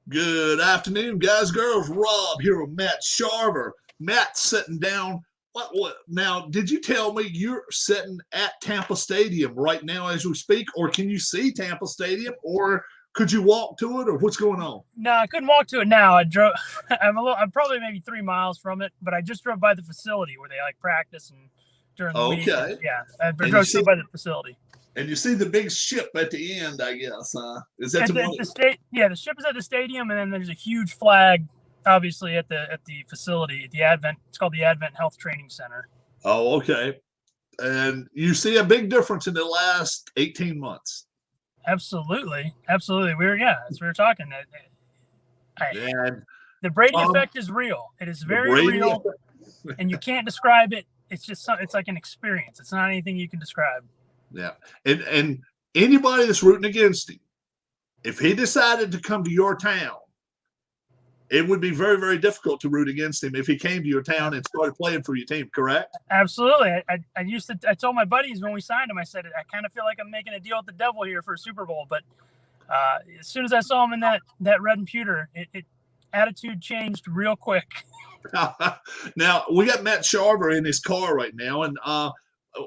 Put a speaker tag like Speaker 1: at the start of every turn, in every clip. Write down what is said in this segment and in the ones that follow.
Speaker 1: Good afternoon, guys, girls. Rob here with Matt Sharver. Matt sitting down. What? Now, did you tell me you're sitting at Tampa Stadium right now as we speak, or can you see Tampa Stadium, or could you walk to it, or what's going on?
Speaker 2: No, I couldn't walk to it now. I drove. I'm probably maybe 3 miles from it, but I just drove by the facility where they like practice and during the week. And,
Speaker 1: Okay.
Speaker 2: yeah, I
Speaker 1: And you
Speaker 2: drove
Speaker 1: see,
Speaker 2: straight by the facility.
Speaker 1: and you see the big ship at the end, I guess. Is that
Speaker 2: At
Speaker 1: the
Speaker 2: the state, yeah, the ship is at the stadium, and then there's a huge flag, obviously at the facility, at the Advent. It's called the Advent Health Training Center.
Speaker 1: Oh, okay. And you see a big difference in the last 18 months.
Speaker 2: Absolutely. That's what we were talking.
Speaker 1: And
Speaker 2: The Brady effect is real. It is very real, and you can't describe it. It's just it's like an experience. It's not anything you can describe.
Speaker 1: Yeah, and anybody that's rooting against him, if he decided to come to your town, it would be very, very difficult to root against him if he came to your town and started playing for your team. Correct?
Speaker 2: Absolutely. I told my buddies when we signed him, I said, I kind of feel like I'm making a deal with the devil here for a Super Bowl. But as soon as I saw him in that red and pewter, it attitude changed real quick.
Speaker 1: Now we got Matt Sharver in his car right now, and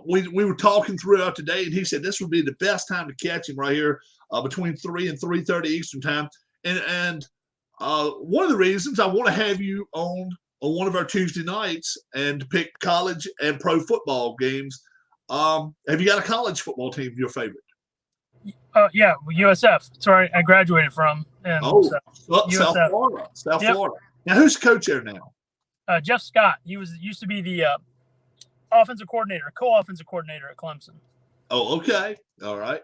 Speaker 1: we were talking throughout the day, and he said this would be the best time to catch him right here between 3 and 3:30 Eastern time. And one of the reasons I want to have you on one of our Tuesday nights and to pick college and pro football games. Have you got a college football team your favorite?
Speaker 2: Yeah, USF. It's where I graduated from.
Speaker 1: South Florida. South Florida. Now, who's the coach there now?
Speaker 2: Jeff Scott. He used to be the offensive coordinator, co-offensive coordinator at Clemson.
Speaker 1: Oh, okay. All right.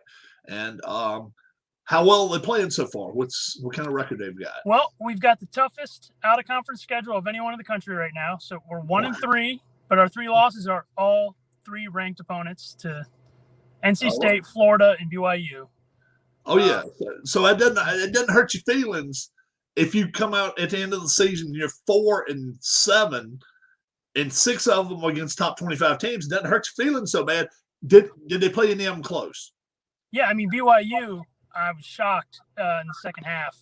Speaker 1: And how well are they playing so far? What kind of record they've got?
Speaker 2: Well, we've got the toughest out-of-conference schedule of anyone in the country right now. So we're 1-3, but our 3 losses are all 3 ranked opponents to NC State, Florida, and BYU.
Speaker 1: Oh yeah. So it doesn't hurt your feelings if you come out at the end of the season and you're 4-7, and 6 of them against top 25 teams. It doesn't hurt your feelings so bad. Did they play any of them close?
Speaker 2: Yeah, I mean BYU. I was shocked in the second half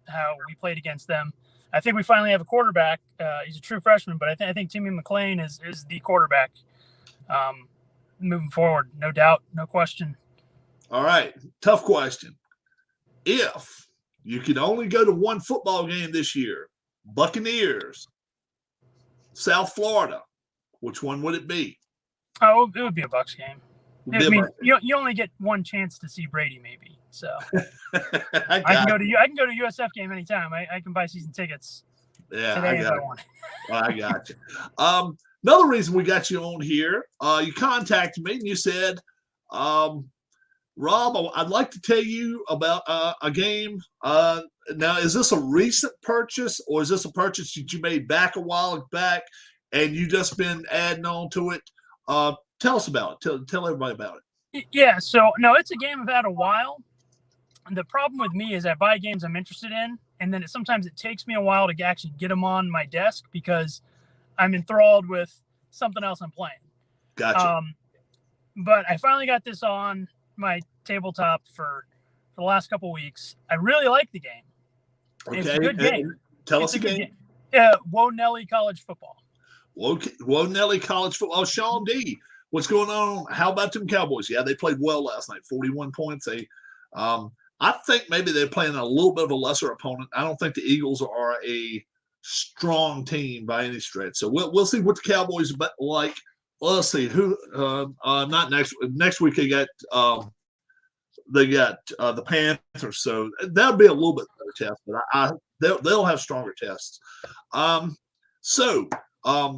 Speaker 2: how we played against them. I think we finally have a quarterback. He's a true freshman, but I think Timmy McClain is the quarterback moving forward. No doubt, no question.
Speaker 1: All right, tough question. If you could only go to one football game this year, Buccaneers, South Florida, which one would it be?
Speaker 2: Oh, it would be a Bucs game. I mean, you only get one chance to see Brady, maybe. So I can go to USF game anytime. I can buy season tickets today if I want.
Speaker 1: I got you. Another reason we got you on here, you contacted me and you said, Rob, I'd like to tell you about a game. Now, is this a recent purchase, or is this a purchase that you made back a while back and you just been adding on to it? Tell us about it. Tell everybody about
Speaker 2: it. Yeah, so no, it's a game I've had a while. The problem with me is I buy games I'm interested in, and then sometimes it takes me a while to actually get them on my desk because I'm enthralled with something else I'm playing.
Speaker 1: Gotcha.
Speaker 2: But I finally got this on my tabletop for the last couple of weeks. I really like the game.
Speaker 1: Okay.
Speaker 2: It's a good game.
Speaker 1: Tell us again.
Speaker 2: Whoa Nelly College Football.
Speaker 1: Whoa Nelly College Football. Sean D, what's going on? How about them Cowboys? Yeah, they played well last night. 41 points. I think maybe they're playing a little bit of a lesser opponent. I don't think the Eagles are a strong team by any stretch. So we'll see what the Cowboys are like. Let's see who. Not next week. They got the Panthers. So that'll be a little bit better test, but they'll have stronger tests. So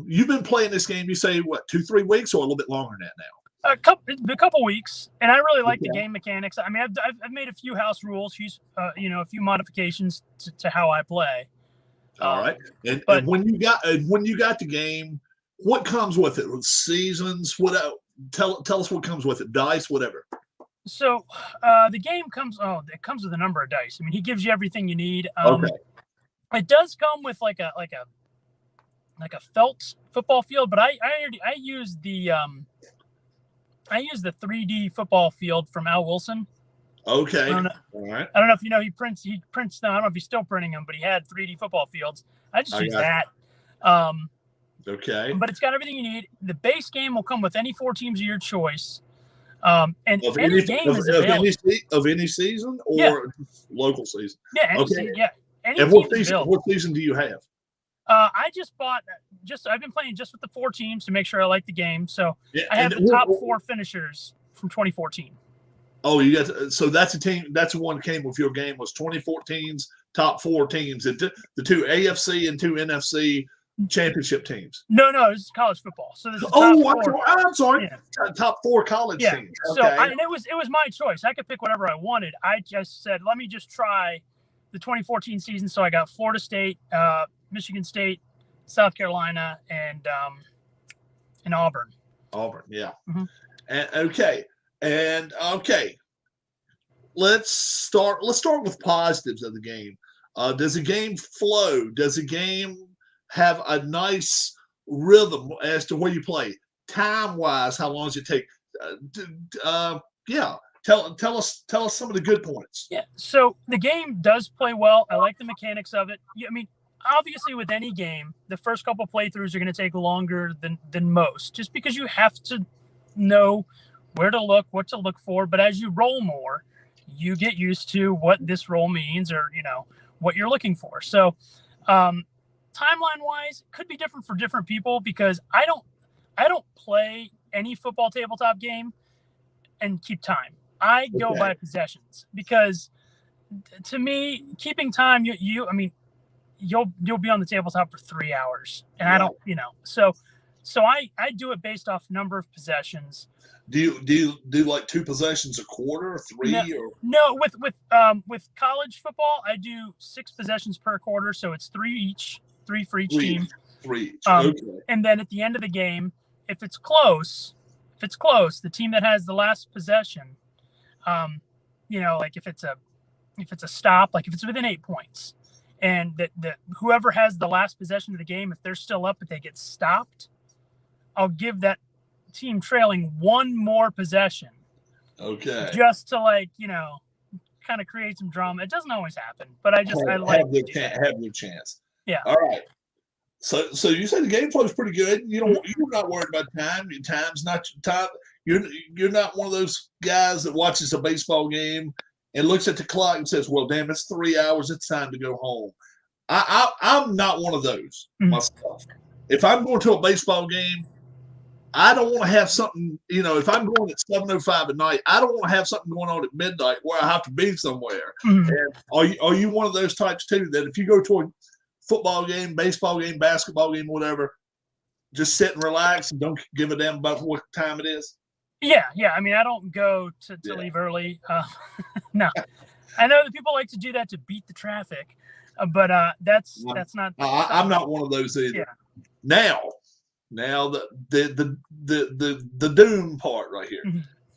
Speaker 1: you've been playing this game. You say what, 2-3 weeks, or a little bit longer than that now?
Speaker 2: A couple weeks, and I really like the game mechanics. I mean, I've made a few house rules, a few modifications to how I play.
Speaker 1: All right, and when you got the game, what comes with it? Seasons? What? Tell us what comes with it. Dice, whatever.
Speaker 2: So the game comes. It comes with a number of dice. I mean, he gives you everything you need.
Speaker 1: Okay.
Speaker 2: It does come with like a felt football field, but I use the 3D football field from Al Wilson.
Speaker 1: Okay.
Speaker 2: I don't know.
Speaker 1: All right.
Speaker 2: I don't know if you know he prints. No, I don't know if he's still printing them, but he had 3D football fields. I just use that.
Speaker 1: Okay.
Speaker 2: But it's got everything you need. The base game will come with any 4 teams of your choice. And any game is available.
Speaker 1: Of any season or local season?
Speaker 2: Yeah. Any
Speaker 1: and what season do you have?
Speaker 2: I just bought. I've been playing just with the 4 teams to make sure I like the game. So I have the top 4 finishers from 2014.
Speaker 1: Oh, you got so that's a team. That's the one that came with your game was 2014's top 4 teams. The 2 AFC and 2 NFC championship teams.
Speaker 2: No, this is college football. So this is
Speaker 1: I'm sorry. Yeah. Top 4 college teams.
Speaker 2: Okay. So and it was my choice. I could pick whatever I wanted. I just said, let me just try the 2014 season. So I got Florida State, Michigan State, South Carolina, and Auburn.
Speaker 1: Auburn, yeah.
Speaker 2: Mm-hmm.
Speaker 1: And okay. Let's start with positives of the game. Does the game flow? Does the game have a nice rhythm as to where you play? Time-wise, how long does it take? Tell us some of the good points.
Speaker 2: Yeah. So the game does play well. I like the mechanics of it. I mean, obviously with any game, the first couple playthroughs are going to take longer than most, just because you have to know where to look, what to look for. But as you roll more, you get used to what this roll means, or what you're looking for. So timeline wise, could be different for different people, because I don't play any football tabletop game and keep time. I go by possessions, because to me, keeping time, you'll be on the tabletop for 3 hours, and I don't, so I do it based off number of possessions.
Speaker 1: Do you do like 2 possessions a quarter, 3
Speaker 2: No, with college football, I do 6 possessions per quarter, so it's 3 each, 3 for each team.
Speaker 1: 3 each. Okay.
Speaker 2: And then at the end of the game, if it's close, the team that has the last possession, like if it's a stop, like if it's within 8 points, and that whoever has the last possession of the game, if they're still up but they get stopped, I'll give that team trailing 1 more possession.
Speaker 1: Okay.
Speaker 2: Just to kind of create some drama. It doesn't always happen, but I
Speaker 1: have their chance.
Speaker 2: Yeah.
Speaker 1: All right. So you say the game flow is pretty good. You're not worried about time. Time's not time. You're not one of those guys that watches a baseball game and looks at the clock and says, "Well, damn, it's 3 hours. It's time to go home." I'm not one of those myself. If I'm going to a baseball game, I don't want to have something. If I'm going at 7:05 at night, I don't want to have something going on at midnight where I have to be somewhere.
Speaker 2: Mm-hmm.
Speaker 1: And are you one of those types too, that if you go to a football game, baseball game, basketball game, whatever, just sit and relax and don't give a damn about what time it is?
Speaker 2: Yeah. I mean, I don't go to leave early. No, I know that people like to do that to beat the traffic, but that's not.
Speaker 1: I'm not one of those either.
Speaker 2: Yeah.
Speaker 1: Now the doom part right here,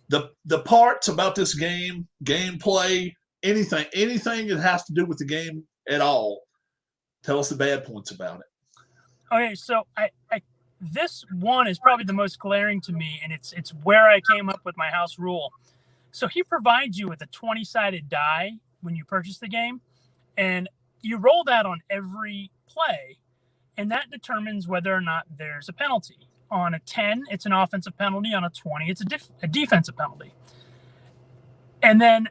Speaker 1: the parts about this game, gameplay, anything that has to do with the game at all. Tell us the bad points about it.
Speaker 2: Okay, so I this one is probably the most glaring to me, and it's where I came up with my house rule. So he provides you with a 20-sided die when you purchase the game, and you roll that on every play, and that determines whether or not there's a penalty. On a 10, it's an offensive penalty. On a 20, it's a defensive penalty. And then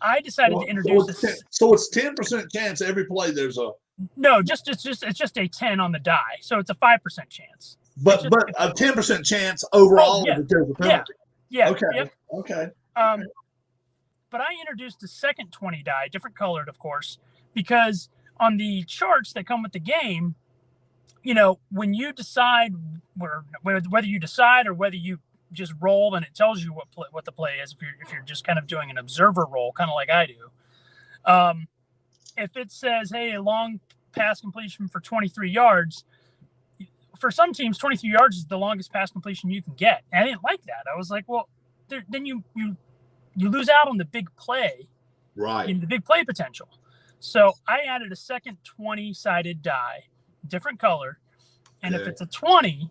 Speaker 2: I decided to introduce this.
Speaker 1: So it's 10% chance every play there's a.
Speaker 2: No, it's just a 10 on the die, so it's a 5% chance.
Speaker 1: But a 10% chance overall that there's a penalty.
Speaker 2: Yeah.
Speaker 1: Okay.
Speaker 2: Yep.
Speaker 1: Okay.
Speaker 2: But I introduced a second 20 die, different colored, of course, because on the charts that come with the game, when you decide whether you decide or whether you just roll, and it tells you what the play is. If you're just kind of doing an observer roll, kind of like I do. If it says, "Hey, a long pass completion for 23 yards," for some teams, 23 yards is the longest pass completion you can get. And I didn't like that. I was like, well, then you lose out on the big play,
Speaker 1: right?
Speaker 2: The big play potential. So I added a second 20-sided die, different color, and if it's a 20,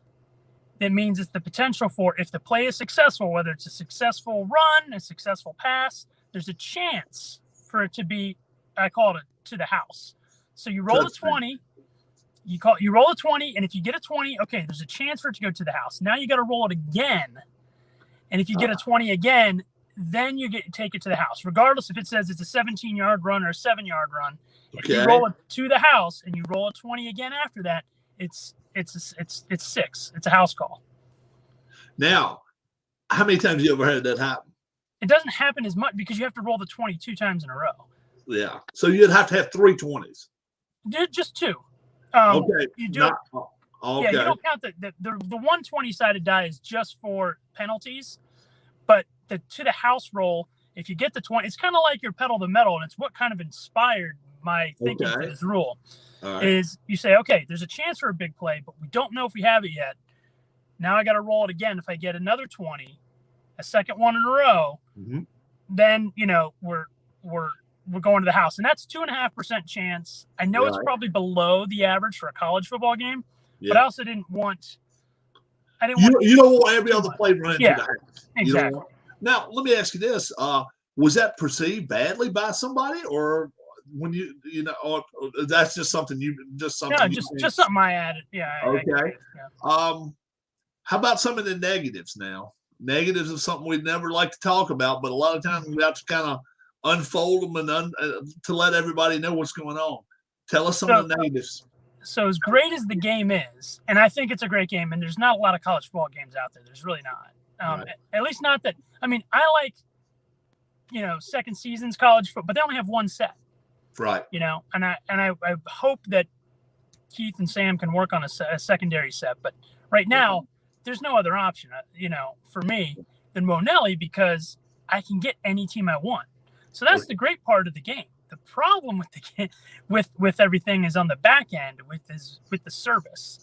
Speaker 2: that means it's the potential for, if the play is successful, whether it's a successful run, a successful pass, there's a chance for it to be, I call it to the house. So you roll a 20, you roll a 20, and if you get a 20, okay, there's a chance for it to go to the house. Now you got to roll it again. And if you get a 20 again, then you take it to the house, regardless if it says it's a 17-yard run or a 7-yard run. If you roll it to the house and you roll a 20 again after that, it's 6. It's a house call.
Speaker 1: Now, how many times have you ever had that happen?
Speaker 2: It doesn't happen as much because you have to roll the 20 2 times in a row.
Speaker 1: Yeah. So you'd have to have 3 20s.
Speaker 2: Just 2.
Speaker 1: Okay.
Speaker 2: You do
Speaker 1: okay.
Speaker 2: Yeah, you don't count the 120 sided die is just for penalties, but the to the house roll, if you get the 20, it's kind of like your pedal to metal, and it's what kind of inspired my thinking for this rule. Is you say, okay, there's a chance for a big play, but we don't know if we have it yet. Now I got to roll it again. If I get another 20, a second one in a row, then we're going to the house, and that's 2.5% chance. I know it's probably below the average for a college football game, but I also didn't want.
Speaker 1: You don't want every other play running to the house.
Speaker 2: Exactly.
Speaker 1: Now let me ask you this: was that perceived badly by somebody, or when or that's just something just something
Speaker 2: I added. Yeah.
Speaker 1: Okay. How about some of the negatives now? Negatives is something we'd never like to talk about, but a lot of times we have to kind of unfold them and to let everybody know what's going on. Tell us some of the negatives.
Speaker 2: So as great as the game is, and I think it's a great game, and there's not a lot of college football games out there. There's really not. At least not that. I mean, I like, second seasons college football, but they only have one set.
Speaker 1: Right.
Speaker 2: And I hope that Keith and Sam can work on a secondary set. But right now, there's no other option, for me than Monelli, because I can get any team I want. So that's the great part of the game. The problem with the game, with everything, is on the back end with the service.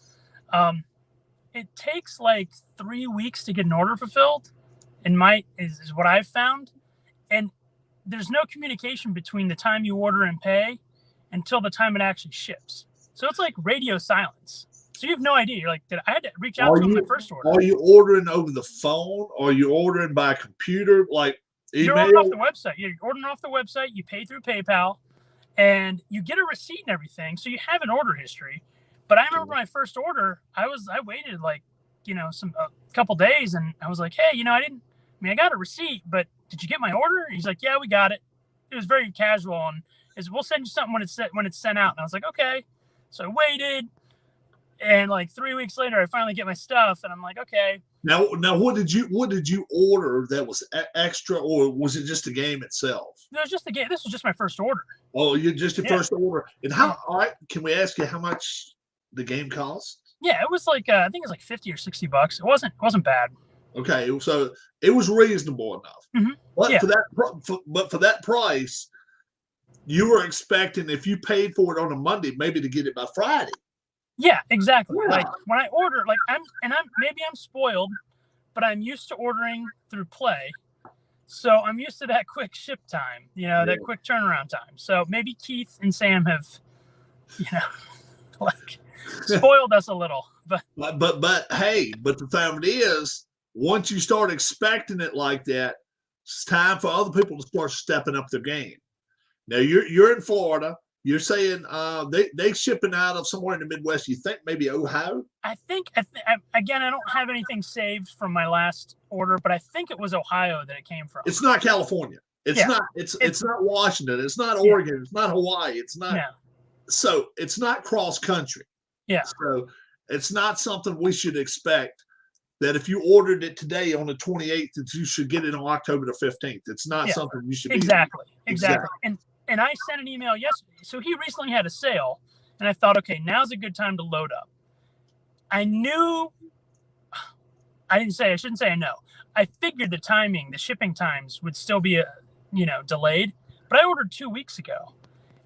Speaker 2: It takes like 3 weeks to get an order fulfilled, is what I've found, and there's no communication between the time you order and pay until the time it actually ships. So it's like radio silence. So you have no idea. You're like, I had to reach out to them my first order.
Speaker 1: Are you ordering over the phone? Or are you ordering by computer? Like email?
Speaker 2: You're ordering off the website. You're ordering off the website. You pay through PayPal, and you get a receipt and everything. So you have an order history. But I remember my first order, I waited like, a couple days, and I was like, hey, I got a receipt, but did you get my order? He's like, yeah, we got it. It was very casual, and we'll send you something when it's sent out. And I was like, okay. So I waited, and like 3 weeks later, I finally get my stuff, and I'm like, okay.
Speaker 1: Now, what did you order that was extra, or was it just the game itself?
Speaker 2: No, it was just the game. This was just my first order.
Speaker 1: Oh, just your first order. And how? All right, can we ask you how much the game cost?
Speaker 2: Yeah, it was like I think it was like $50 or $60. It wasn't bad.
Speaker 1: Okay, so it was reasonable enough. But for that price, you were expecting, if you paid for it on a Monday, maybe to get it by Friday.
Speaker 2: Yeah, exactly. Yeah. Like when I order, I'm spoiled, but I'm used to ordering through Play, so I'm used to that quick ship time, that quick turnaround time. So maybe Keith and Sam have, spoiled us a little. But the fact is, once you start expecting it like that, it's time for other people to start stepping up their game. Now you're in Florida. You're saying they shipping out of somewhere in the Midwest. You think maybe Ohio? I think again, I don't have anything saved from my last order, but I think it was Ohio that it came from.
Speaker 1: It's not California. It's not. It's not Washington. It's not Oregon. It's not Hawaii. It's not. Yeah. So it's not cross country.
Speaker 2: Yeah.
Speaker 1: So it's not something we should expect that if you ordered it today on the 28th, that you should get it on October the 15th. It's not something you should.
Speaker 2: Exactly. And I sent an email yesterday. So he recently had a sale, and I thought, okay, now's a good time to load up. I shouldn't say I know. I figured the shipping times would still be, delayed. But I ordered 2 weeks ago.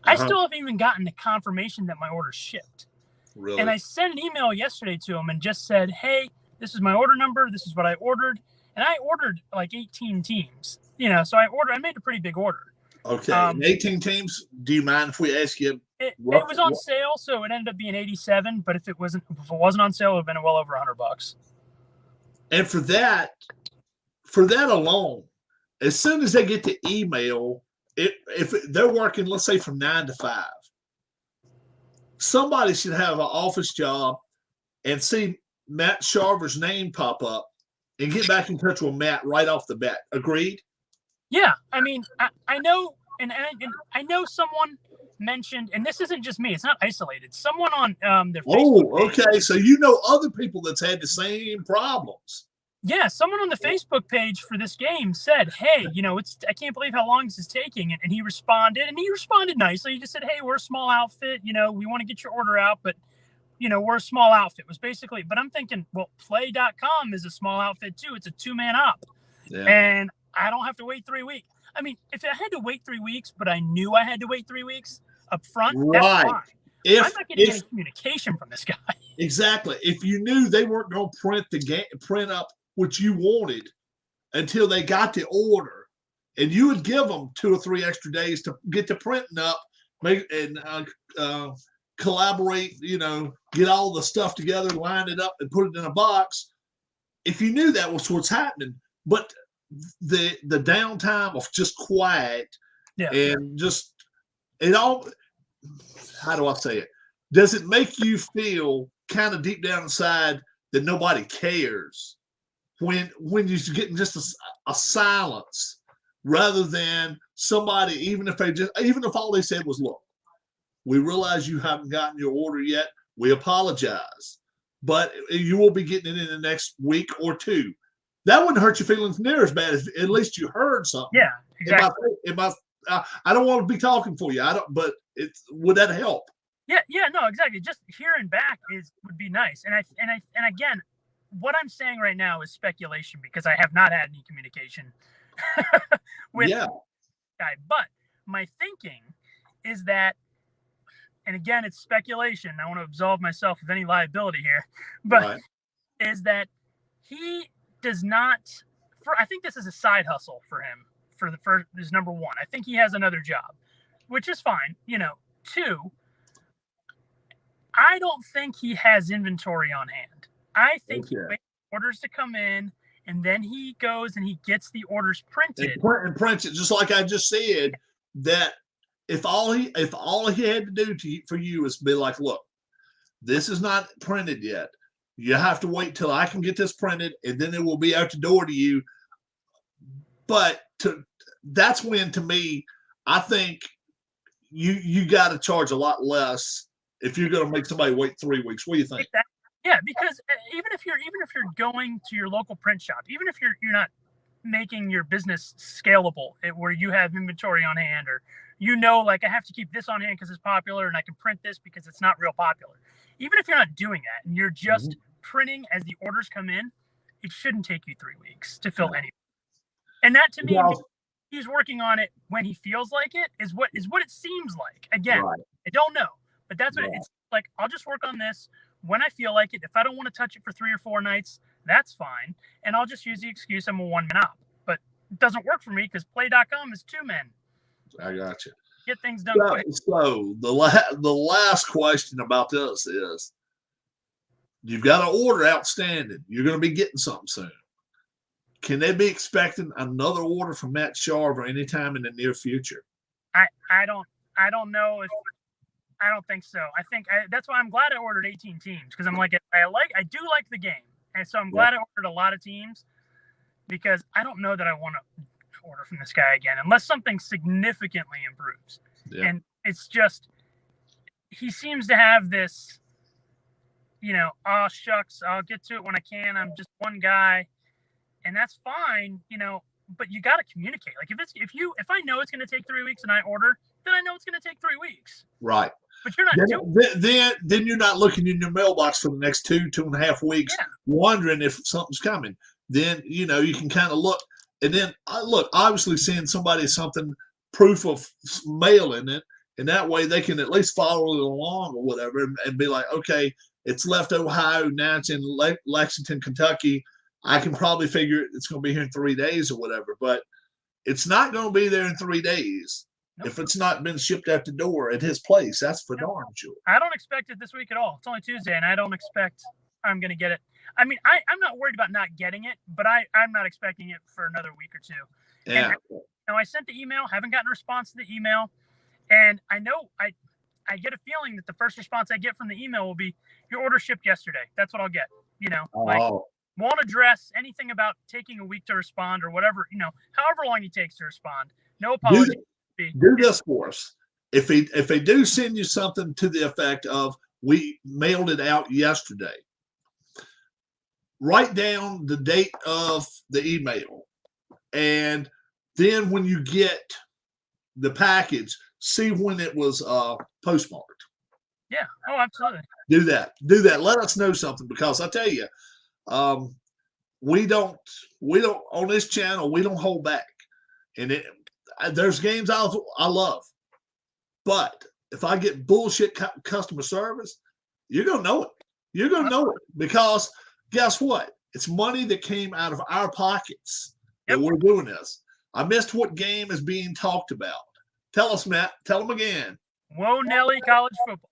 Speaker 2: I still haven't even gotten the confirmation that my order shipped.
Speaker 1: Really?
Speaker 2: And I sent an email yesterday to him and just said, hey, this is my order number. This is what I ordered. And I ordered like 18 teams, so I made a pretty big order.
Speaker 1: Okay. 18 teams. Do you mind if we ask you?
Speaker 2: It was on sale, so it ended up being 87. But if it wasn't on sale, it would have been well over $100.
Speaker 1: And for that alone, as soon as they get the email, if they're working, let's say from 9 to 5, somebody should have an office job and see Matt Sharver's name pop up and get back in touch with Matt right off the bat. Agreed?
Speaker 2: Yeah, I mean, I know, and I know someone mentioned, and this isn't just me; it's not isolated. Someone on their Facebook page,
Speaker 1: okay. So you know other people that's had the same problems.
Speaker 2: yeah, someone on the Facebook page for this game said, "Hey, I can't believe how long this is taking," and he responded nicely. He just said, "Hey, we're a small outfit. We want to get your order out, but." We're a small outfit was basically, but I'm thinking, well, play.com is a small outfit too. It's a 2-man op. Yeah. And I don't have to wait 3 weeks. I mean, if I had to wait 3 weeks, but I knew I had to wait 3 weeks up front, right. That's fine. I'm not getting any communication from this guy.
Speaker 1: Exactly. If you knew they weren't going to print up what you wanted until they got the order, and you would give them 2 or 3 extra days to get the printing up, collaborate, get all the stuff together, line it up, and put it in a box. If you knew that was what's happening, but the downtime of just quiet and just it all, how do I say it? Does it make you feel kind of deep down inside that nobody cares when you're getting just a silence rather than somebody, even if all they said was, look, we realize you haven't gotten your order yet. We apologize, but you will be getting it in the next week or 2. That wouldn't hurt your feelings near as bad as at least you heard something.
Speaker 2: Yeah, exactly.
Speaker 1: I don't want to be talking for you. But would that help?
Speaker 2: Yeah, no, exactly. Just hearing back would be nice. And again, what I'm saying right now is speculation because I have not had any communication with the guy. But my thinking is that. And again, it's speculation. I want to absolve myself of any liability here, but is that he does not. I think this is a side hustle for him. For the first, is number 1. I think he has another job, which is fine. 2. I don't think he has inventory on hand. I think he waits for orders to come in, and then he goes and he gets the orders printed
Speaker 1: and prints it, just like I just said. That. If all he had to do for you is be like, look, this is not printed yet. You have to wait till I can get this printed, and then it will be out the door to you. But that's when, to me, I think you got to charge a lot less if you're going to make somebody wait 3 weeks. What do you think?
Speaker 2: Yeah, because even if you're going to your local print shop, even if you're not making your business scalable, where you have inventory on hand, or like I have to keep this on hand because it's popular and I can print this because it's not real popular. Even if you're not doing that and you're just printing as the orders come in, it shouldn't take you 3 weeks to fill any. And that to me, he's working on it when he feels like it is what it seems like. Again, I don't know, but that's what it's like. I'll just work on this when I feel like it. If I don't want to touch it for 3 or 4 nights, that's fine. And I'll just use the excuse I'm a 1-man op. But it doesn't work for me because play.com is 2 men.
Speaker 1: I got you.
Speaker 2: Get things done quick.
Speaker 1: So the last question about this is, you've got an order outstanding. You're going to be getting something soon. Can they be expecting another order from Matt Sharver anytime in the near future?
Speaker 2: I don't know if. I don't think so. I think that's why I'm glad I ordered 18 teams because I'm like I do like the game, and so I'm glad I ordered a lot of teams because I don't know that I want to order from this guy again unless something significantly improves. And it's just he seems to have this, oh shucks, I'll get to it when I can. I'm just one guy, and that's fine, But you got to communicate. Like if I know it's going to take 3 weeks and I order, then I know it's going to take 3 weeks.
Speaker 1: Right.
Speaker 2: But you're not
Speaker 1: then you're not looking in your mailbox for the next 2.5 weeks, wondering if something's coming. Then you can kind of look, and then obviously send somebody something, proof of mailing it, and that way they can at least follow it along or whatever, and be like, okay, it's left Ohio, now it's in Lexington, Kentucky. I can probably figure it's going to be here in 3 days or whatever, but it's not going to be there in 3 days. Nope. If it's not been shipped out the door at his place, that's for darn sure.
Speaker 2: I don't expect it this week at all. It's only Tuesday, and I don't expect I'm going to get it. I mean, I'm not worried about not getting it, but I'm not expecting it for another week or two.
Speaker 1: Yeah.
Speaker 2: And I sent the email, haven't gotten a response to the email. And I know I get a feeling that the first response I get from the email will be, your order shipped yesterday. That's what I'll get. Like, won't address anything about taking a week to respond or whatever, however long it takes to respond. No apology.
Speaker 1: Do this for us. If they do send you something to the effect of, we mailed it out yesterday, write down the date of the email. And then when you get the package, see when it was postmarked.
Speaker 2: Yeah. Oh, absolutely.
Speaker 1: Do that. Let us know something, because I tell you, we don't on this channel, we don't hold back. And there's games I love, but if I get bullshit customer service, you're gonna know it. You're gonna know it, because guess what? It's money that came out of our pockets that we're doing this. I missed what game is being talked about. Tell us, Matt. Tell them again.
Speaker 2: Whoa, Nelly College Football.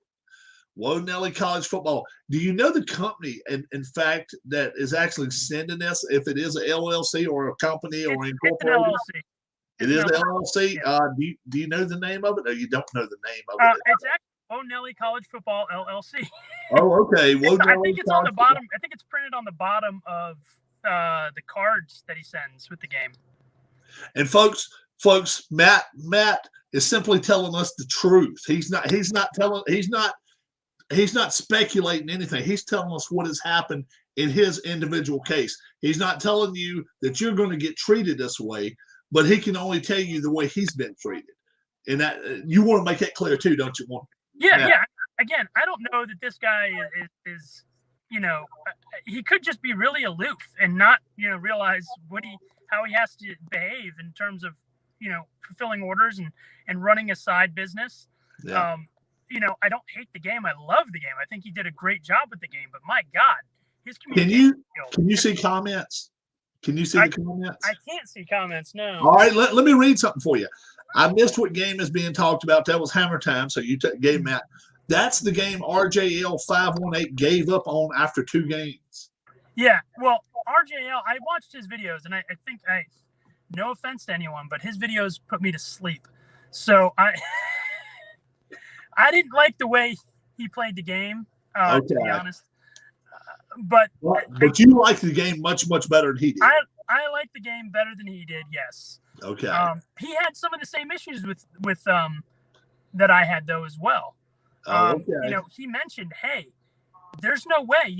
Speaker 1: Whoa, Nelly College Football. Do you know the company, in fact, that is actually sending this, if it is an LLC or a company or incorporated?
Speaker 2: It's an LLC.
Speaker 1: It is LLC.
Speaker 2: Yeah.
Speaker 1: Do you know the name of it, or you don't know the name of it?
Speaker 2: It's actually Whoa Nelly College Football LLC.
Speaker 1: Oh, okay.
Speaker 2: I think it's on the bottom. I think it's printed on the bottom of the cards that he sends with the game.
Speaker 1: And folks, Matt is simply telling us the truth. He's not speculating anything. He's telling us what has happened in his individual case. He's not telling you that you're going to get treated this way, but he can only tell you the way he's been treated. And that you want to make that clear too, don't you?
Speaker 2: Yeah. Again, I don't know that this guy is he could just be really aloof and not, realize how he has to behave in terms of, fulfilling orders and running a side business.
Speaker 1: Yeah.
Speaker 2: I don't hate the game. I love the game. I think he did a great job with the game, but my God, his communication
Speaker 1: Can you see comments? Can you see the comments?
Speaker 2: I can't see comments, no.
Speaker 1: All right, let me read something for you. I missed what game is being talked about. That was Hammer Time, so you gave Matt. That's the game RJL 518 gave up on after 2 games.
Speaker 2: Yeah, well, RJL, I watched his videos, and I think no offense to anyone, but his videos put me to sleep. So I didn't like the way he played the game, to be honest. But
Speaker 1: you liked the game much, much better than he did.
Speaker 2: I liked the game better than he did, yes.
Speaker 1: Okay.
Speaker 2: He had some of the same issues with that I had, though, as well.
Speaker 1: Okay.
Speaker 2: He mentioned, hey, there's no way,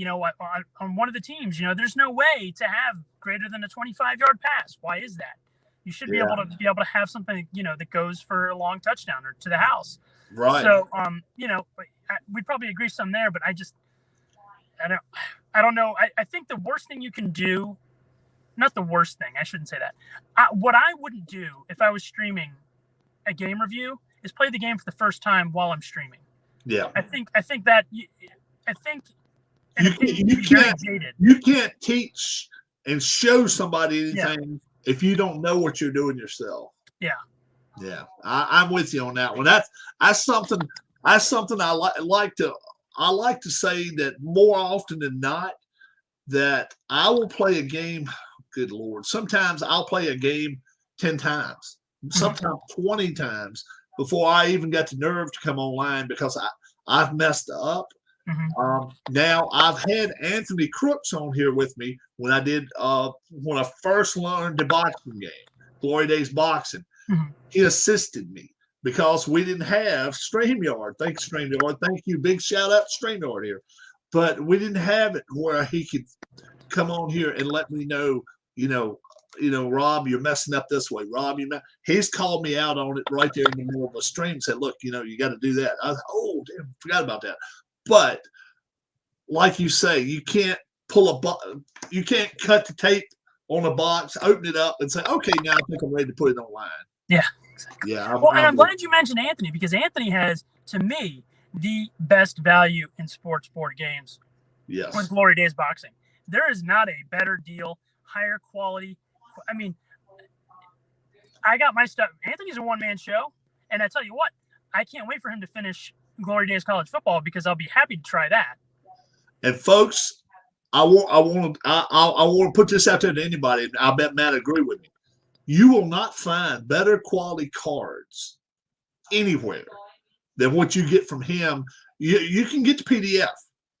Speaker 2: on one of the teams, there's no way to have greater than a 25-yard pass. Why is that? You should be able to have something, that goes for a long touchdown or to the house.
Speaker 1: Right.
Speaker 2: So, we'd probably agree some there, but I don't know. I think the worst thing you can do, not the worst thing, I shouldn't say that. What I wouldn't do if I was streaming a game review is play the game for the first time while I'm streaming.
Speaker 1: Yeah.
Speaker 2: I think
Speaker 1: you can't teach and show somebody anything if you don't know what you're doing yourself.
Speaker 2: Yeah.
Speaker 1: Yeah. I'm with you on that one. That's something I like to say, that more often than not, that I will play a game. Good Lord. Sometimes I'll play a game 10 times, sometimes 20 times before I even got the nerve to come online, because I've messed up.
Speaker 2: Mm-hmm.
Speaker 1: Now I've had Anthony Crooks on here with me when I first learned the boxing game, Glory Days Boxing.
Speaker 2: Mm-hmm.
Speaker 1: He assisted me because we didn't have StreamYard. Thanks, StreamYard. Thank you. Big shout out to StreamYard here. But we didn't have it where he could come on here and let me know, Rob, you're messing up this way. Rob, he's called me out on it right there in the middle of a stream and said, look, you got to do that. I was, oh, damn, forgot about that. But like you say, you can't you can't cut the tape on a box, open it up, and say, okay, now I think I'm ready to put it online.
Speaker 2: Yeah, exactly.
Speaker 1: Yeah.
Speaker 2: I'm glad you mentioned Anthony, because Anthony has, to me, the best value in sports board games.
Speaker 1: Yes.
Speaker 2: With Glory Days Boxing. There is not a better deal, higher quality. I mean, I got my stuff. Anthony's a one-man show, and I tell you what, I can't wait for him to finish Glory Days College Football, because I'll be happy to try that.
Speaker 1: And folks, I want to put this out there to anybody. And I bet Matt agree with me. You will not find better quality cards anywhere than what you get from him. You can get the PDF.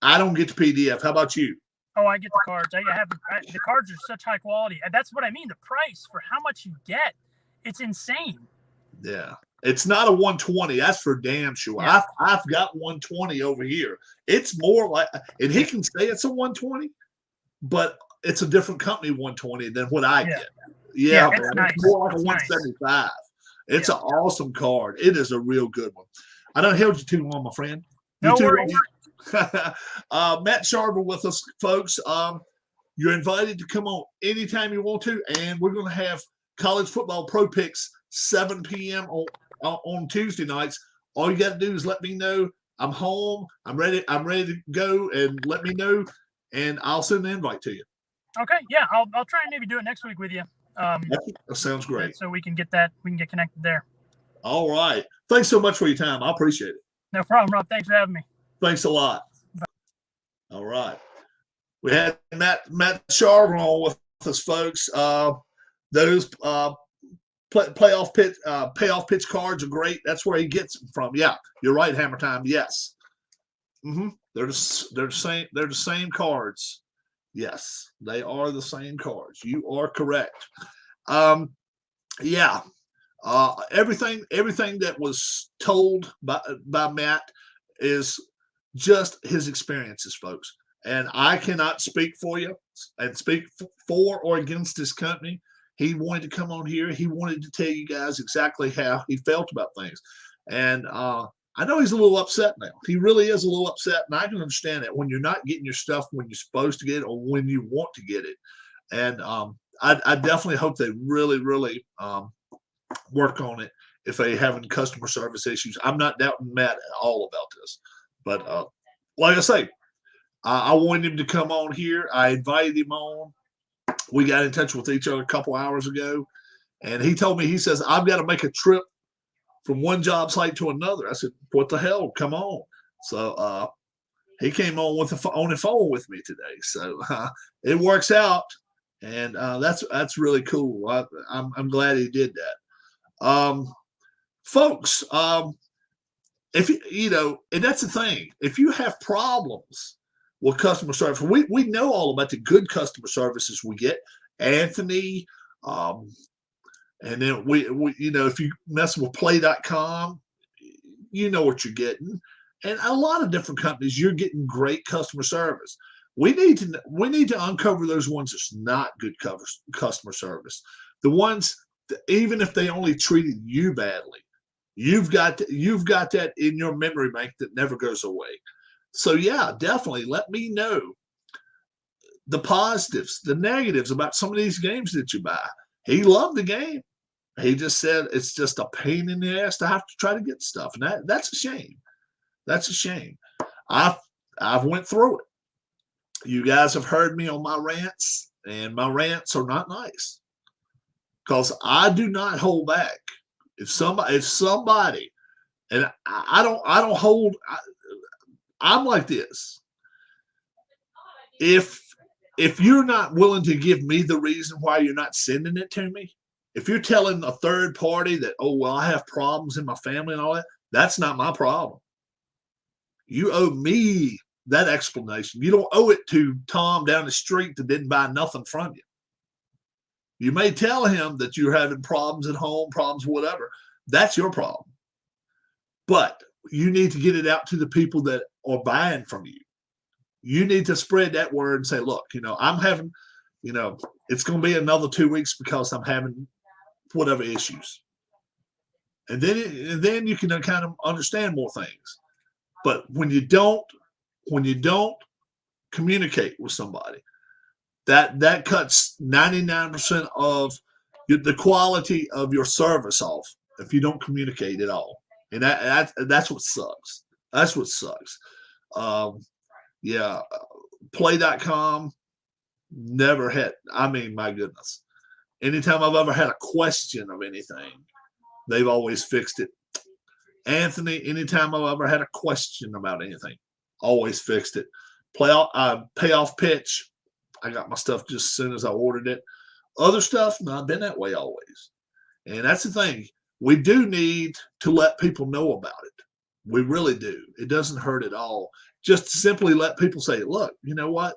Speaker 1: I don't get the PDF. How about you?
Speaker 2: Oh, I get the cards. The cards are such high quality. And that's what I mean. The price for how much you get, it's insane.
Speaker 1: Yeah. It's not a 120. That's for damn sure.
Speaker 2: Yeah.
Speaker 1: I've got 120 over here. It's more like, and he can say it's a 120, but it's a different company 120 than what I get. Yeah,
Speaker 2: it's nice.
Speaker 1: It's more like a
Speaker 2: It's
Speaker 1: 175.
Speaker 2: Nice.
Speaker 1: It's an awesome card. It is a real good one. I don't held you too long, my friend.
Speaker 2: No worries.
Speaker 1: Matt Sharver with us, folks. You're invited to come on anytime you want to, and we're going to have college football pro picks 7 p.m. on Tuesday nights. All you got to do is let me know. I'm home. I'm ready to go, and let me know, and I'll send the invite to you.
Speaker 2: Okay, yeah, I'll try and maybe do it next week with you.
Speaker 1: That sounds great.
Speaker 2: So we can get connected there.
Speaker 1: All right. Thanks so much for your time. I appreciate it.
Speaker 2: No problem, Rob. Thanks for having me.
Speaker 1: Thanks a lot. Bye. All right. We had Matt Sharver on with us, folks. Those payoff pitch cards are great. That's where he gets them from. Yeah, you're right, Hammer Time. Yes. They're the same cards. Yes, they are the same cards. You are correct. Yeah. Everything that was told by Matt is just his experiences, folks. And I cannot speak for you and speak for or against this company. He wanted to come on here. He wanted to tell you guys exactly how he felt about things. And I know he's a little upset now. He really is a little upset. And I can understand that when you're not getting your stuff when you're supposed to get it or when you want to get it. And I definitely hope they really, really work on it if they having customer service issues. I'm not doubting Matt at all about this. But like I say, I wanted him to come on here. I invited him on. We got in touch with each other a couple hours ago. And he told me, he says, I've got to make a trip from one job site to another. I said, what the hell? Come on. So he came on on the phone with me today. So it works out. And that's really cool. I'm glad he did that. Folks, if and that's the thing. If you have problems with customer service, we know all about the good customer services we get. Anthony, and then we if you mess with play.com, you know what you're getting. And a lot of different companies, you're getting great customer service. We need to uncover those ones that's not good customer service. The ones that, even if they only treated you badly, you've got that in your memory bank that never goes away. So yeah, definitely let me know the positives, the negatives about some of these games that you buy. He loved the game. He just said it's just a pain in the ass to have to try to get stuff. And that's a shame. That's a shame. I've went through it. You guys have heard me on my rants, and my rants are not nice because I do not hold back. If somebody, and I don't hold. I'm like this. If you're not willing to give me the reason why you're not sending it to me, if you're telling a third party that, oh, well, I have problems in my family and all that, that's not my problem. You owe me that explanation. You don't owe it to Tom down the street that didn't buy nothing from you. You may tell him that you're having problems at home, problems, whatever. That's your problem. But you need to get it out to the people that are buying from you. You need to spread that word and say, look, I'm having, it's going to be another 2 weeks because I'm having whatever issues. And then you can kind of understand more things. But when you don't communicate with somebody, that cuts 99% of the quality of your service off if you don't communicate at all. And that's what sucks. That's what sucks. Yeah, play.com never had, my goodness. Anytime I've ever had a question of anything, they've always fixed it. Anthony, anytime I've ever had a question about anything, always fixed it. payoff pitch. I got my stuff just as soon as I ordered it. Other stuff, no, I've been that way always. And that's the thing. We do need to let people know about it. We really do. It doesn't hurt at all. Just simply let people say, look, you know what?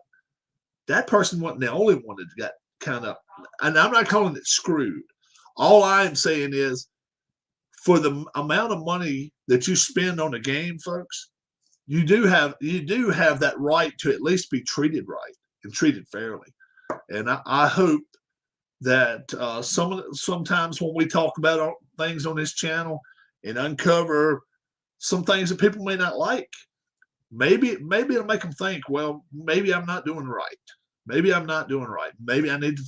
Speaker 1: That person wasn't the only one that got kind of, and I'm not calling it screwed. All I'm saying is for the amount of money that you spend on a game, folks, you do have that right to at least be treated right and treated fairly. And I hope that sometimes when we talk about things on this channel and uncover some things that people may not like, maybe it'll make them think, well, maybe I'm not doing right. Maybe I'm not doing right. Maybe I need to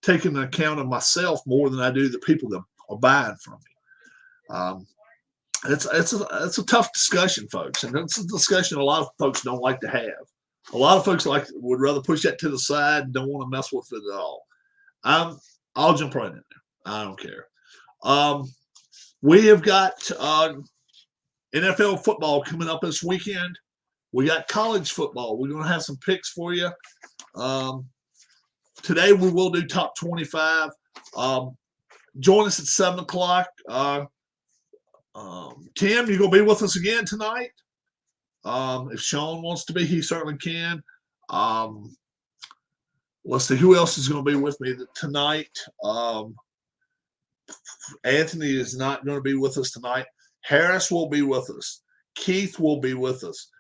Speaker 1: take into account of myself more than I do the people that are buying from me. It's a tough discussion, folks, and it's a discussion a lot of folks don't like to have. A lot of folks would rather push that to the side and don't want to mess with it at all. I'll jump right in there. I don't care. We have got NFL football coming up this weekend. We got college football. We're going to have some picks for you. Today we will do top 25. Join us at 7 o'clock. Tim, you going to be with us again tonight? If Sean wants to be, he certainly can. Let's see who else is going to be with me tonight. Anthony is not going to be with us tonight. Harris will be with us. Keith will be with us.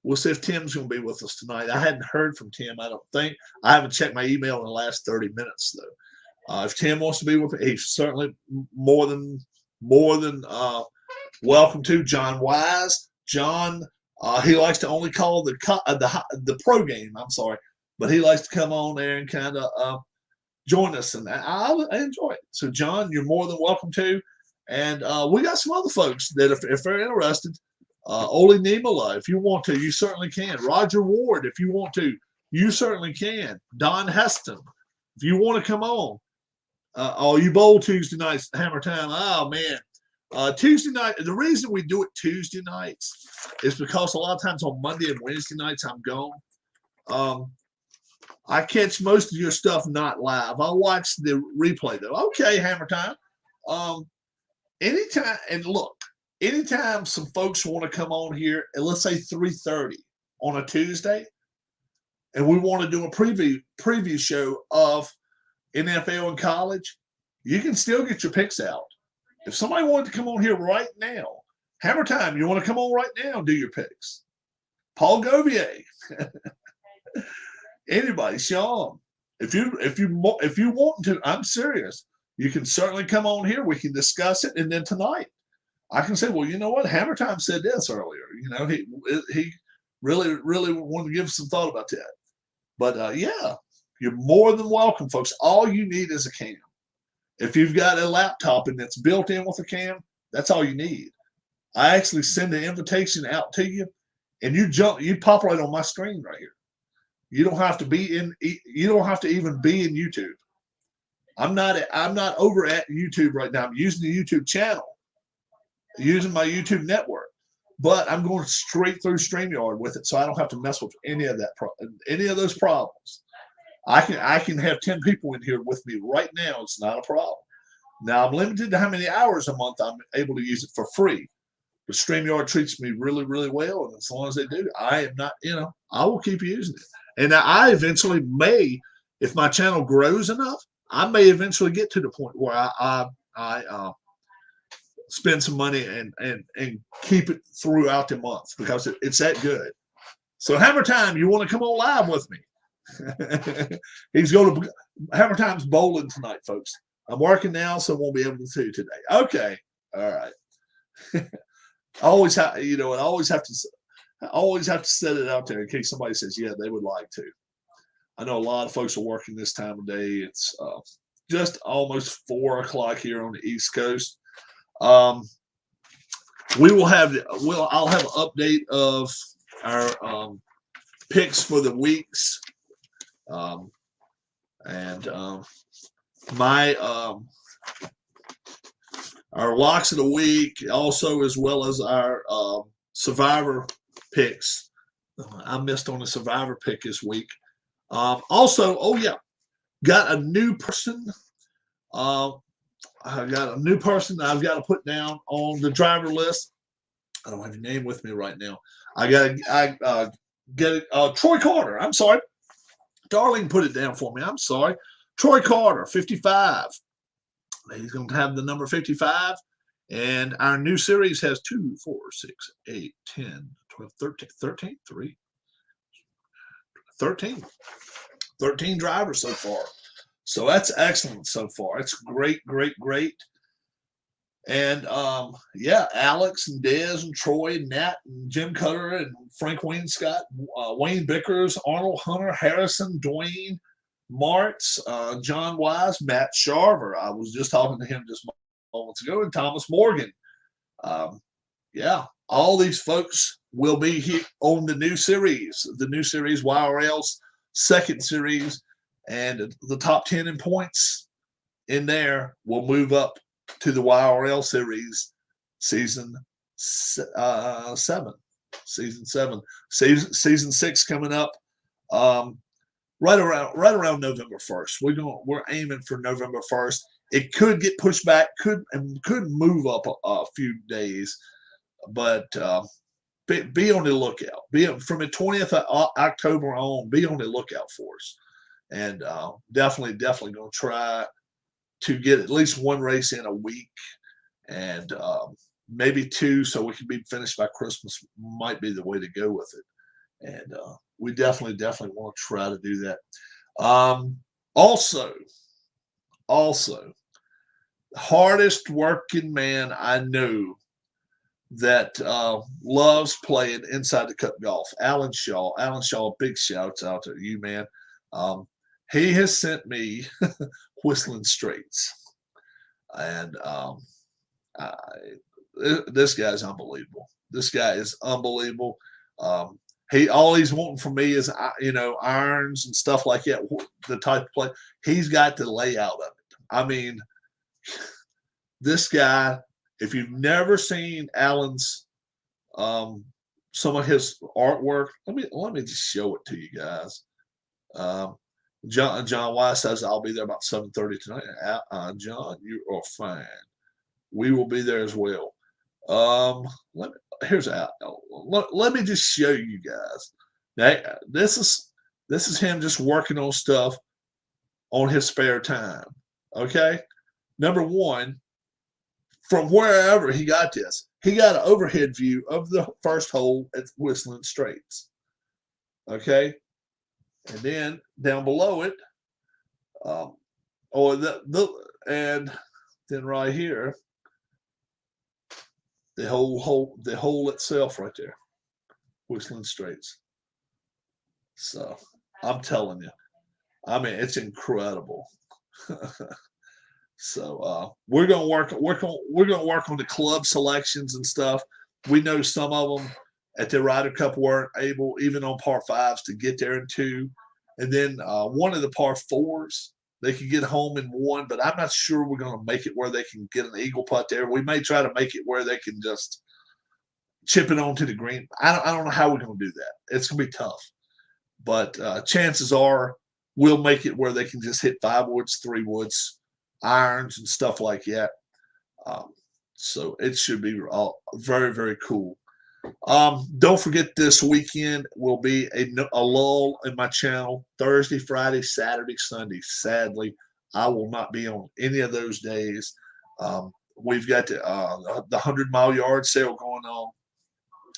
Speaker 1: We'll see if Tim's going to be with us tonight. I hadn't heard from Tim, I don't think. I haven't checked my email in the last 30 minutes, though. If Tim wants to be with me, he's certainly more than welcome to. John Wise. John, he likes to only call the pro game. I'm sorry. But he likes to come on there and kind of join us, and I enjoy it. So, John, you're more than welcome to. And we got some other folks that, if they're interested, Oli Nimala, if you want to, you certainly can. Roger Ward, if you want to, you certainly can. Don Heston, if you want to come on. You bowl Tuesday nights, Hammer Time. Oh, man. Tuesday night, the reason we do it Tuesday nights is because a lot of times on Monday and Wednesday nights I'm gone. I catch most of your stuff not live. I'll watch the replay though. Okay, Hammer Time. Anytime some folks want to come on here and let's say 3:30 on a Tuesday, and we want to do a preview show of NFL and college, you can still get your picks out. If somebody wanted to come on here right now, Hammer Time, you want to come on right now and do your picks? Paul Govier. Anybody, Sean, if you want to, I'm serious. You can certainly come on here. We can discuss it, and then tonight, I can say, well, you know what? Hammer Time said this earlier. You know, he really wanted to give some thought about that. But yeah, you're more than welcome, folks. All you need is a cam. If you've got a laptop and it's built in with a cam, that's all you need. I actually send the invitation out to you, and you pop right on my screen right here. You don't have to even be in YouTube. I'm not over at YouTube right now. I'm using the YouTube channel, using my YouTube network, but I'm going straight through StreamYard with it, so I don't have to mess with any of those problems. I can have 10 people in here with me right now. It's not a problem. Now I'm limited to how many hours a month I'm able to use it for free. But StreamYard treats me really, really well, and as long as they do, I am not. I will keep using it. And I eventually may, if my channel grows enough, I may eventually get to the point where I spend some money and keep it throughout the month because it's that good. So Hammer Time, you want to come on live with me? He's going to Hammer Time's bowling tonight, folks. I'm working now, so I won't be able to do today. Okay, all right. I always have to set it out there in case somebody says, yeah, they would like to. I know a lot of folks are working this time of day. It's just almost 4 o'clock here on the East Coast. I'll have an update of our picks for the weeks. Our locks of the week, also as well as our Survivor picks I missed on the Survivor pick this week. Also, oh yeah, got a new person. I got a new person that I've got to put down on the driver list. I don't have your name with me right now. I get it. Troy Carter. I'm sorry. Darling put it down for me. I'm sorry. Troy Carter, 55. He's going to have the number 55. And our new series has 2, 4, 6, 8, 10, 12, 13, 13 drivers so far. So that's excellent so far. It's great, great, great. And yeah, Alex and Dez and Troy and Nat and Jim Cutter and Frank Wainscott, Wayne Bickers, Arnold Hunter, Harrison, Dwayne, Martz, John Wise, Matt Sharver. I was just talking to him just moments ago, and Thomas Morgan. Yeah, all these folks will be here on the new series YRL's second series, and the top 10 in points in there will move up to the YRL series season 7. Season 6 coming up right around November 1st. We're aiming for November 1st. It could get pushed back, could move up a few days, but be on the lookout. From the 20th of October on, be on the lookout for us. And definitely going to try to get at least one race in a week, and maybe 2, so we can be finished by Christmas. Might be the way to go with it. And we definitely want to try to do that. Also, hardest working man I know that loves playing inside the cup golf, Alan Shaw. Alan Shaw, big shouts out to you, man. He has sent me Whistling Straits, and this guy's unbelievable. This guy is unbelievable. All he's wanting from me is irons and stuff like that. The type of play he's got the layout of it. I mean, this guy. If you've never seen Alan's some of his artwork, let me just show it to you guys. John Wise says I'll be there about 7:30 tonight. John, you are fine. We will be there as well. Here's Al. Let me just show you guys. Now, this is him just working on stuff on his spare time. Okay, number one, from wherever he got this, he got an overhead view of the first hole at Whistling Straits. Okay, and then down below it, and then right here, the hole itself right there, Whistling Straits. So I'm telling you, I mean, it's incredible. So we're gonna work on the club selections and stuff. We know some of them at the Ryder Cup weren't able, even on par 5s, to get there in 2, and then one of the par 4s they could get home in 1. But I'm not sure we're gonna make it where they can get an eagle putt there. We may try to make it where they can just chip it onto the green. I don't know how we're gonna do that. It's gonna be tough, but chances are we'll make it where they can just hit 5 woods, 3 woods, irons and stuff like that. So it should be very, very cool. Don't forget, this weekend will be a lull in my channel. Thursday, Friday, Saturday, Sunday. Sadly, I will not be on any of those days. We've got the 100-mile yard sale going on.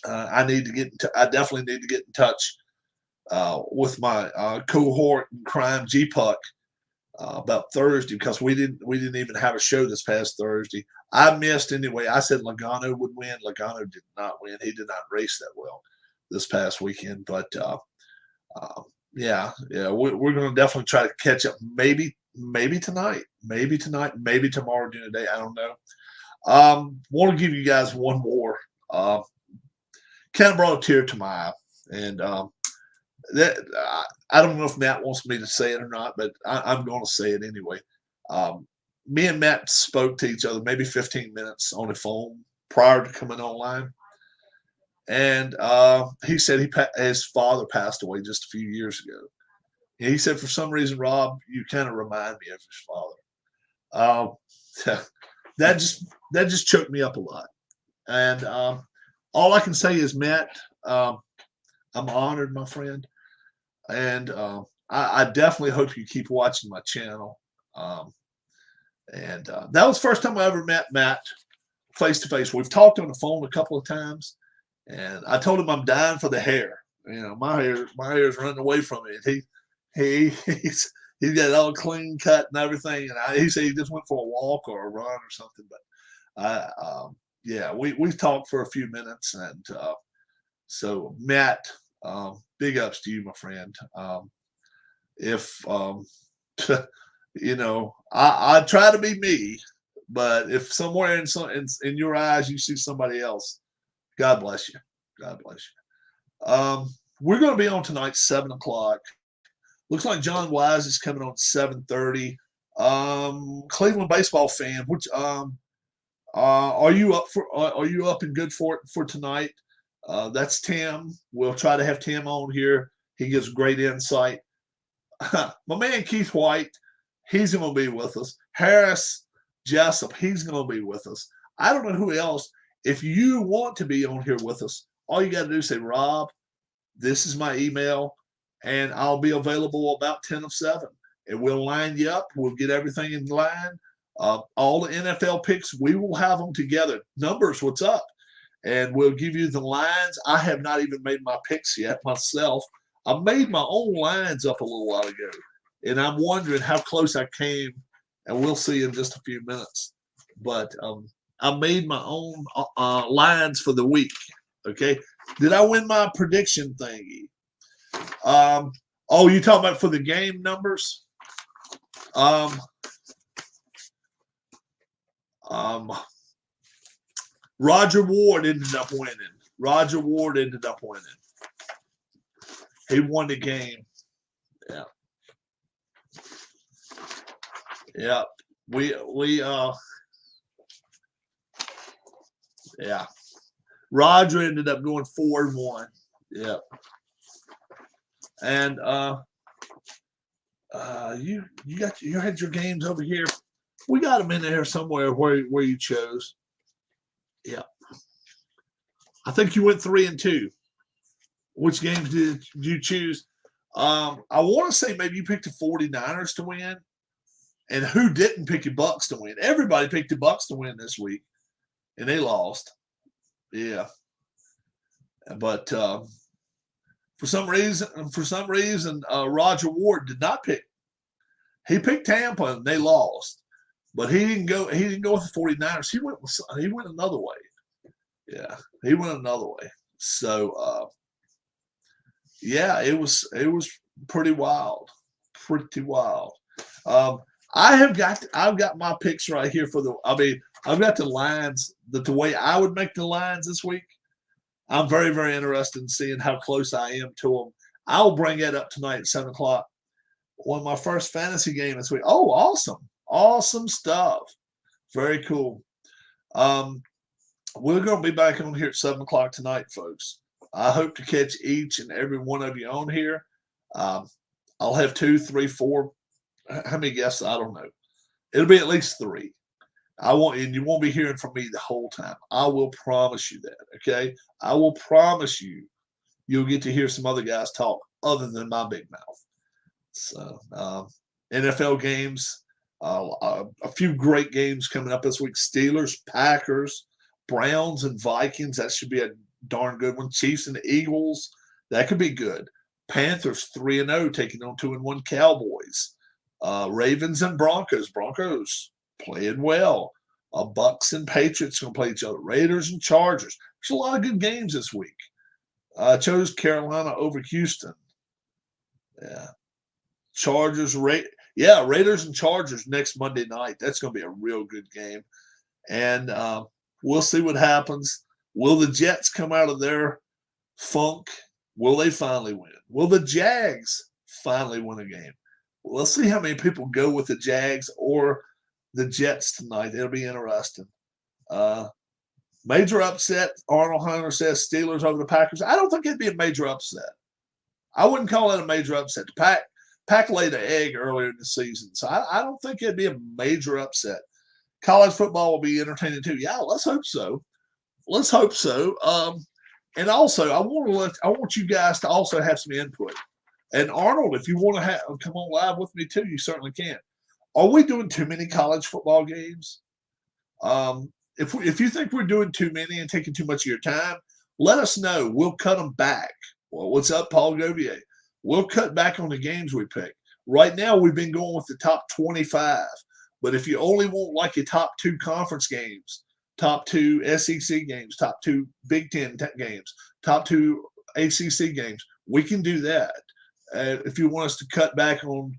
Speaker 1: I definitely need to get in touch with my cohort in crime, G-Puck, about Thursday, because we didn't even have a show this past Thursday. I missed anyway. I said Logano would win. Logano did not win. He did not race that well this past weekend. But yeah, we're going to definitely try to catch up. Maybe tonight, maybe tomorrow during the day. I don't know. Want to give you guys one more. Kind of brought a tear to my eye, and I don't know if Matt wants me to say it or not, but I'm going to say it anyway. Me and Matt spoke to each other maybe 15 minutes on the phone prior to coming online. and he said his father passed away just a few years ago. And he said, for some reason, Rob, you kind of remind me of his father. That just choked me up a lot. And all I can say is, Matt, I'm honored, my friend, and I definitely hope you keep watching my channel. And that was the first time I ever met Matt face to face. We've talked on the phone a couple of times, and I told him I'm dying for the hair. You know, my hair is running away from me. And he's got it all clean cut and everything. And he said he just went for a walk or a run or something. But yeah, we talked for a few minutes, and so Matt, big ups to you, my friend. If you know, I try to be me, but if somewhere in your eyes you see somebody else, God bless you. God bless you. We're going to be on tonight, 7 o'clock. Looks like John Wise is coming on at 7:30. Cleveland baseball fan, which are you up and good for tonight? That's Tim. We'll try to have Tim on here. He gives great insight. My man Keith White, he's going to be with us. Harris Jessup, he's going to be with us. I don't know who else. If you want to be on here with us, all you got to do is say, Rob, this is my email, and I'll be available about 10 of 7. And we'll line you up. We'll get everything in line. All the NFL picks, we will have them together. Numbers, what's up? And we'll give you the lines. I have not even made my picks yet myself. I made my own lines up a little while ago, and I'm wondering how close I came, and we'll see in just a few minutes. But I made my own lines for the week. Okay, did I win my prediction thingy? Oh, you talking about for the game numbers? Roger Ward ended up winning. Roger Ward ended up winning. He won the game. Yeah. Yeah. Yeah. Roger ended up going 4-1. Yeah. And you had your games over here. We got them in there somewhere where you chose. Yeah. I think you went 3-2. Which games did you choose? I want to say maybe you picked the 49ers to win. And who didn't pick the Bucks to win? Everybody picked the Bucks to win this week, and they lost. Yeah. But for some reason, Roger Ward did not pick. He picked Tampa, and they lost. But he didn't go with the 49ers. He went another way. Yeah, he went another way. So yeah, it was pretty wild. Pretty wild. I've got my picks right here I've got the lines the way I would make the lines this week. I'm very, very interested in seeing how close I am to them. I'll bring it up tonight at 7 o'clock. One of my first fantasy game this week. Oh, awesome. Awesome stuff. Very cool. We're going to be back on here at 7 o'clock tonight, folks. I hope to catch each and every one of you on here. I'll have 2, 3, 4. How many guests? I don't know. It'll be at least 3. And you won't be hearing from me the whole time. I will promise you that. Okay. I will promise you'll get to hear some other guys talk other than my big mouth. So, NFL games, a few great games coming up this week. Steelers, Packers, Browns, and Vikings. That should be a darn good one. Chiefs and Eagles. That could be good. Panthers 3-0 taking on 2-1 Cowboys. Ravens and Broncos. Broncos playing well. Bucks and Patriots going to play each other. Raiders and Chargers. There's a lot of good games this week. I chose Carolina over Houston. Yeah. Raiders and Chargers next Monday night. That's going to be a real good game. And we'll see what happens. Will the Jets come out of their funk? Will they finally win? Will the Jags finally win a game? We'll see how many people go with the Jags or the Jets tonight. It'll be interesting. Major upset. Arnold Hunter says Steelers over the Packers. I don't think it'd be a major upset. I wouldn't call it a major upset. The Pack laid an egg earlier in the season, so I don't think it'd be a major upset. College football will be entertaining too. Yeah, let's hope so. Let's hope so. And also, I want you guys to also have some input. And Arnold, if you want to come on live with me too, you certainly can. Are we doing too many college football games? If you think we're doing too many and taking too much of your time, let us know. We'll cut them back. Well, what's up, Paul Govier? We'll cut back on the games we pick. Right now, we've been going with the top 25. But if you only want like your top 2 conference games, top 2 SEC games, top 2 Big Ten games, top 2 ACC games, we can do that. If you want us to cut back on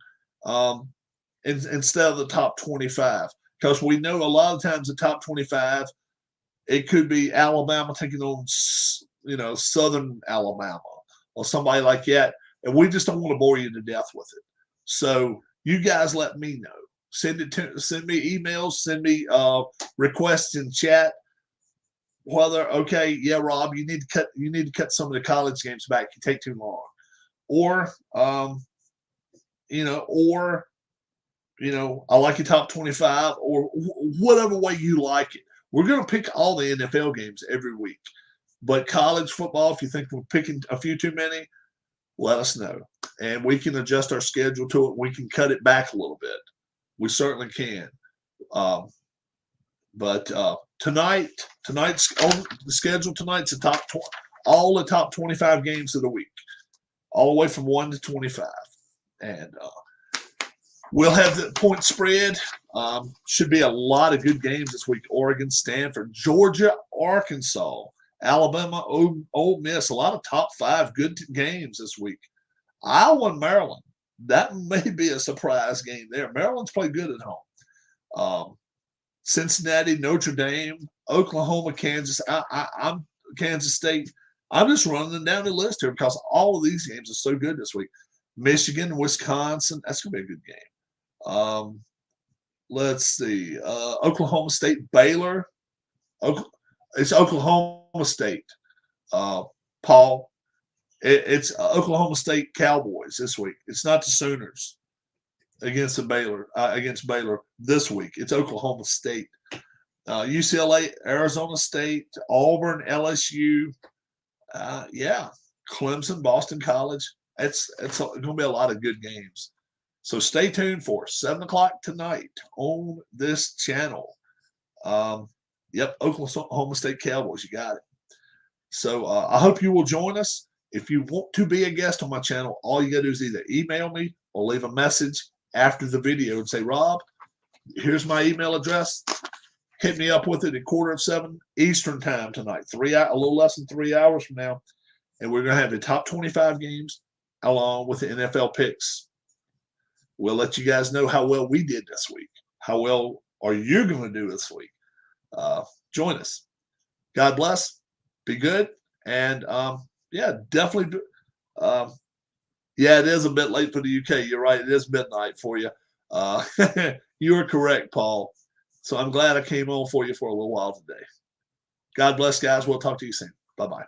Speaker 1: instead of the top 25, because we know a lot of times the top 25, it could be Alabama taking on, Southern Alabama or somebody like that, and we just don't want to bore you to death with it. So you guys let me know. Send me emails, send me requests in chat. Whether Rob, you need to cut some of the college games back. You take too long, or I like your top 25, or whatever way you like it. We're going to pick all the NFL games every week, but college football, if you think we're picking a few too many, let us know, and we can adjust our schedule to it. We can cut it back a little bit. We certainly can. But tonight's on the schedule tonight's all the top 25 games of the week, all the way from 1 to 25. And we'll have the point spread. Should be a lot of good games this week. Oregon, Stanford, Georgia, Arkansas, Alabama, Ole Miss. A lot of top 5 good games this week. Iowa and Maryland. That may be a surprise game there. Maryland's played good at home. Cincinnati, Notre Dame, Oklahoma, Kansas. I'm Kansas State. I'm just running them down the list here because all of these games are so good this week. Michigan, Wisconsin. That's going to be a good game. Let's see. Oklahoma State, Baylor. It's Oklahoma State. Paul. It's Oklahoma State Cowboys this week. It's not the Sooners against Baylor this week. It's Oklahoma State, UCLA, Arizona State, Auburn, LSU, Clemson, Boston College. It's going to be a lot of good games. So stay tuned for 7:00 tonight on this channel. Oklahoma State Cowboys. You got it. So I hope you will join us. If you want to be a guest on my channel, all you got to do is either email me or leave a message after the video and say, Rob, here's my email address. Hit me up with it at 6:45 Eastern time tonight, a little less than 3 hours from now. And we're going to have the top 25 games along with the NFL picks. We'll let you guys know how well we did this week. How well are you going to do this week? Join us. God bless. Be good. And, definitely. It is a bit late for the UK. You're right. It is midnight for you. You are correct, Paul. So I'm glad I came on for you for a little while today. God bless, guys. We'll talk to you soon. Bye-bye.